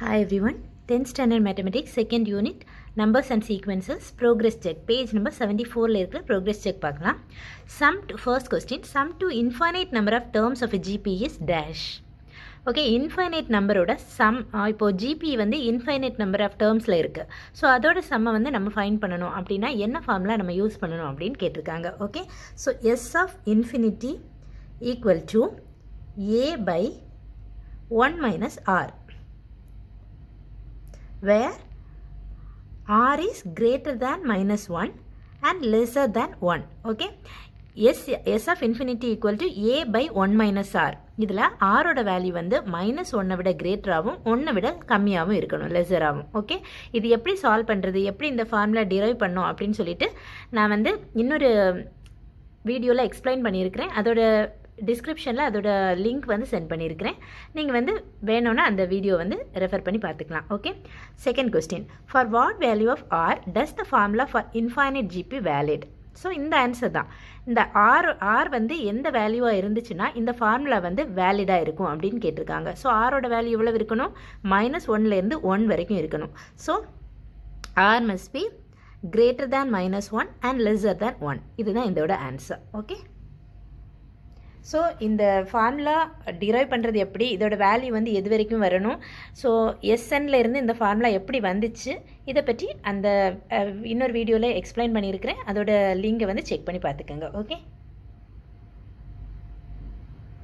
Hi everyone, 10th standard mathematics, second unit, numbers and sequences, progress check, page number 74 la irukra progress check paakalam. First question, sum to infinite number of terms of a GP is dash. Okay, infinite number oda sum, இப்போ GP வந்து infinite number of termsல இருக்கு. So அதோட சம்மை வந்து நம்ம find பண்ணணும் அப்படின்னா என்ன formula நம்ம யூஸ் பண்ணணும் அப்படின்னு கேட்டிருக்காங்க. Okay, so S of infinity equal to A by 1 minus R, where R is greater than minus 1 and lesser than 1. Okay, S of infinity equal to A by 1 minus R. இதில் R ஓட value வந்து minus 1 விட கிரேட்டராகவும் 1 விட கம்மியாகவும் இருக்கணும், லெஸராகவும். Okay, இது எப்படி solve பண்ணுறது, எப்படி இந்த ஃபார்முலா டிரைவ் பண்ணோம் அப்படின்னு சொல்லிட்டு நான் வந்து இன்னொரு வீடியோவில் எக்ஸ்பிளைன் பண்ணியிருக்கிறேன். அதோட டிஸ்கிரிப்ஷனில் அதோட லிங்க் வந்து சென்ட் பண்ணியிருக்கிறேன். நீங்கள் வந்து வேணும்னா அந்த வீடியோ வந்து ரெஃபர் பண்ணி பார்த்துக்கலாம். Okay, second question, for what value of r does the formula for infinite GP valid? So இந்த ஆன்சர் தான். இந்த ஆர் வந்து எந்த வேல்யூவாக இருந்துச்சுன்னா இந்த ஃபார்முலா வந்து வேலிடாக இருக்கும் அப்படின்னு கேட்டிருக்காங்க. ஸோ ஆரோட வேல்யூ எவ்வளோ இருக்கணும்? மைனஸ் 1லேருந்து 1 வரைக்கும் இருக்கணும். So r must be greater than minus 1 and lesser than 1. இதுதான் இதோட ஆன்சர். ஓகே, ஸோ இந்த ஃபார்முலா டிரைவ் பண்ணுறது எப்படி, இதோட வேல்யூ வந்து எது வரைக்கும் வரணும், ஸோ எஸ்என்ல இருந்து இந்த ஃபார்முலா எப்படி வந்துச்சு, இதை பற்றி அந்த இன்னொரு வீடியோவில் எக்ஸ்பிளைன் பண்ணியிருக்கிறேன். அதோட லிங்கை வந்து செக் பண்ணி பார்த்துக்கோங்க. ஓகே.